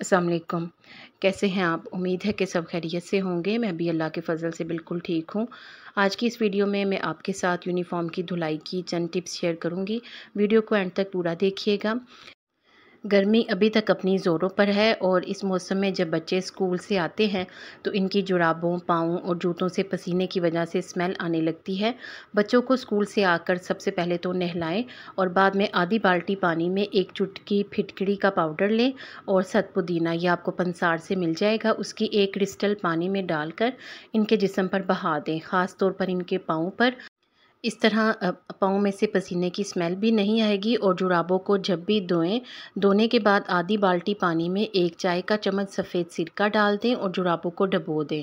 अस्सलाम वालेकुम। कैसे हैं आप? उम्मीद है कि सब खैरियत से होंगे। मैं भी अल्लाह के फ़ज़ल से बिल्कुल ठीक हूँ। आज की इस वीडियो में मैं आपके साथ यूनिफ़ॉर्म की धुलाई की चंद टिप्स शेयर करूँगी। वीडियो को एंड तक पूरा देखिएगा। गर्मी अभी तक अपनी ज़ोरों पर है और इस मौसम में जब बच्चे स्कूल से आते हैं तो इनकी जुराबों, पाँवों और जूतों से पसीने की वजह से स्मेल आने लगती है। बच्चों को स्कूल से आकर सबसे पहले तो नहलाएं और बाद में आधी बाल्टी पानी में एक चुटकी फिटकरी का पाउडर लें और सत पुदीना, ये आपको पंसार से मिल जाएगा, उसकी एक क्रिस्टल पानी में डालकर इनके जिस्म पर बहा दें, ख़ास तौर पर इनके पाँव पर। इस तरह पाँव में से पसीने की स्मेल भी नहीं आएगी। और जुराबों को जब भी धोएं, धोने के बाद आधी बाल्टी पानी में 1 चाय का चम्मच सफ़ेद सिरका डाल दें और जुराबों को डुबो दें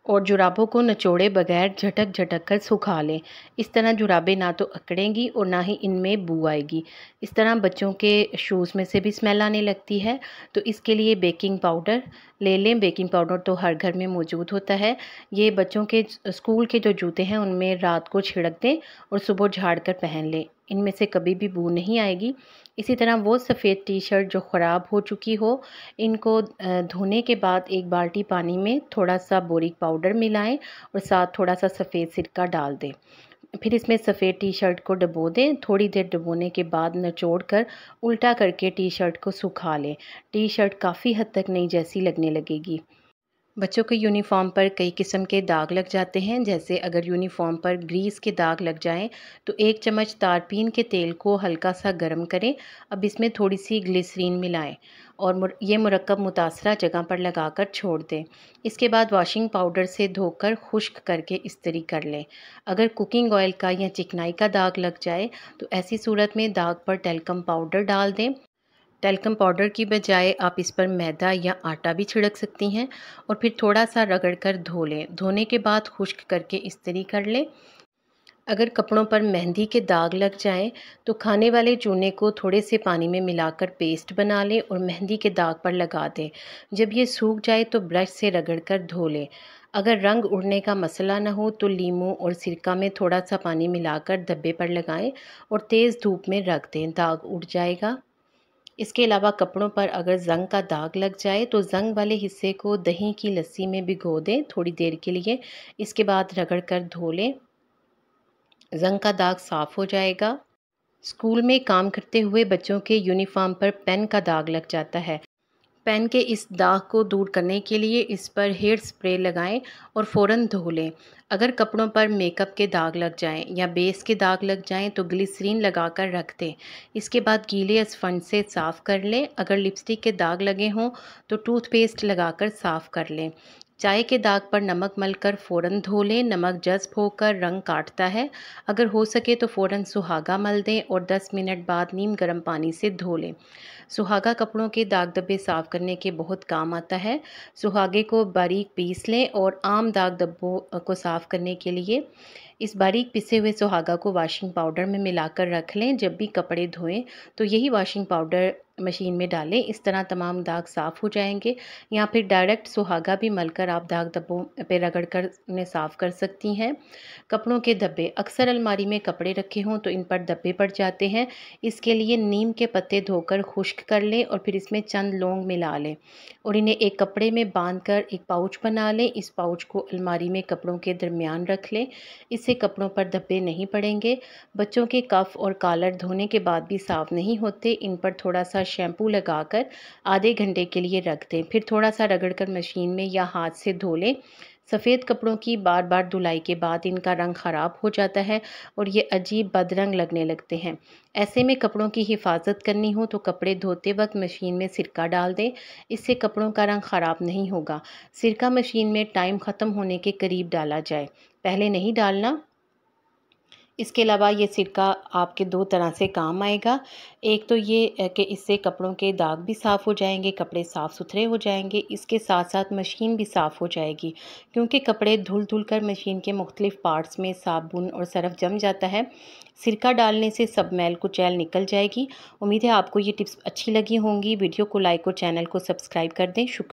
और जुराबों को निचोड़े बगैर झटक झटक कर सुखा लें। इस तरह जुराबें ना तो अकड़ेंगी और ना ही इनमें बू आएगी। इस तरह बच्चों के शूज़ में से भी स्मेल आने लगती है, तो इसके लिए बेकिंग पाउडर ले लें। बेकिंग पाउडर तो हर घर में मौजूद होता है। ये बच्चों के स्कूल के जो जूते हैं उनमें रात को छिड़क दें और सुबह झाड़ कर पहन लें। इनमें से कभी भी बू नहीं आएगी। इसी तरह वो सफ़ेद टी-शर्ट जो ख़राब हो चुकी हो, इनको धोने के बाद एक बाल्टी पानी में थोड़ा सा बोरिक पाउडर मिलाएं और साथ थोड़ा सा सफ़ेद सिरका डाल दें। फिर इसमें सफ़ेद टी-शर्ट को डुबो दें। थोड़ी देर डुबोने के बाद निचोड़ कर उल्टा करके टी-शर्ट को सुखा लें। टी-शर्ट काफ़ी हद तक नई जैसी लगने लगेगी। बच्चों के यूनिफ़ॉर्म पर कई किस्म के दाग लग जाते हैं। जैसे अगर यूनिफ़ॉर्म पर ग्रीस के दाग लग जाएं तो 1 चम्मच तारपीन के तेल को हल्का सा गर्म करें। अब इसमें थोड़ी सी ग्लिसरीन मिलाएं और ये मुरक्कब मुतासरा जगह पर लगाकर छोड़ दें। इसके बाद वॉशिंग पाउडर से धोकर खुश्क करके इस्त्री कर लें। अगर कुकिंग ऑयल का या चिकनाई का दाग लग जाए तो ऐसी सूरत में दाग पर टेल्कम पाउडर डाल दें। टेल्कम पाउडर की बजाय आप इस पर मैदा या आटा भी छिड़क सकती हैं और फिर थोड़ा सा रगड़ कर धो लें। धोने के बाद खुश्क करके इस्त्री कर लें। अगर कपड़ों पर मेहंदी के दाग लग जाएं तो खाने वाले चूने को थोड़े से पानी में मिलाकर पेस्ट बना लें और मेहंदी के दाग पर लगा दें। जब ये सूख जाए तो ब्रश से रगड़ कर धो लें। अगर रंग उड़ने का मसला ना हो तो लीमू और सिरका में थोड़ा सा पानी मिलाकर धब्बे पर लगाएं और तेज़ धूप में रख दें, दाग उड़ जाएगा। इसके अलावा कपड़ों पर अगर ज़ंग का दाग लग जाए तो ज़ंग वाले हिस्से को दही की लस्सी में भिगो दें थोड़ी देर के लिए। इसके बाद रगड़ कर धो लें। ज़ंग का दाग साफ़ हो जाएगा। स्कूल में काम करते हुए बच्चों के यूनिफ़ॉर्म पर पेन का दाग लग जाता है। पेन के इस दाग को दूर करने के लिए इस पर हेयर स्प्रे लगाएं और फ़ौरन धो लें। अगर कपड़ों पर मेकअप के दाग लग जाएं या बेस के दाग लग जाएं तो ग्लिसरीन लगाकर रख दें। इसके बाद गीले स्पंज से साफ़ कर लें। अगर लिपस्टिक के दाग लगे हों तो टूथपेस्ट लगाकर साफ़ कर लें। चाय के दाग पर नमक मलकर फ़ौरन धो लें। नमक जज्ब होकर रंग काटता है। अगर हो सके तो फ़ौरन सुहागा मल दें और 10 मिनट बाद नीम गर्म पानी से धो लें। सुहागा कपड़ों के दाग धब्बे साफ़ करने के बहुत काम आता है। सुहागे को बारीक पीस लें और आम दाग धब्बों को साफ़ करने के लिए इस बारीक पिसे हुए सुहागा को वॉशिंग पाउडर में मिलाकर रख लें। जब भी कपड़े धोएं तो यही वॉशिंग पाउडर मशीन में डालें। इस तरह तमाम दाग साफ़ हो जाएंगे। या फिर डायरेक्ट सुहागा भी मलकर आप दाग धब्बों पे रगड़ कर उन्हें साफ़ कर सकती हैं। कपड़ों के धब्बे, अक्सर अलमारी में कपड़े रखे हों तो इन पर धब्बे पड़ जाते हैं। इसके लिए नीम के पत्ते धोकर खुश्क कर लें और फिर इसमें चंद लौंग मिला लें और इन्हें एक कपड़े में बांधकर एक पाउच बना लें। इस पाउच को अलमारी में कपड़ों के दरमियान रख लें। इससे कपड़ों पर धब्बे नहीं पड़ेंगे। बच्चों के कफ और कॉलर धोने के बाद भी साफ़ नहीं होते। इन पर थोड़ा सा शैम्पू लगाकर आधे घंटे के लिए रख दें। फिर थोड़ा सा रगड़कर मशीन में या हाथ से धो लें। सफ़ेद कपड़ों की बार बार धुलाई के बाद इनका रंग ख़राब हो जाता है और ये अजीब बदरंग लगने लगते हैं। ऐसे में कपड़ों की हिफाजत करनी हो तो कपड़े धोते वक्त मशीन में सिरका डाल दें। इससे कपड़ों का रंग ख़राब नहीं होगा। सिरका मशीन में टाइम ख़त्म होने के करीब डाला जाए, पहले नहीं डालना। इसके अलावा ये सिरका आपके 2 तरह से काम आएगा। एक तो ये कि इससे कपड़ों के दाग भी साफ़ हो जाएंगे, कपड़े साफ़ सुथरे हो जाएंगे। इसके साथ साथ मशीन भी साफ़ हो जाएगी, क्योंकि कपड़े धुल धुल कर मशीन के मुख्तलिफ़ पार्ट्स में साबुन और सरफ जम जाता है। सिरका डालने से सब मैल कुचैल निकल जाएगी। उम्मीद है आपको ये टिप्स अच्छी लगी होंगी। वीडियो को लाइक और चैनल को सब्सक्राइब कर दें। शुक्रिया।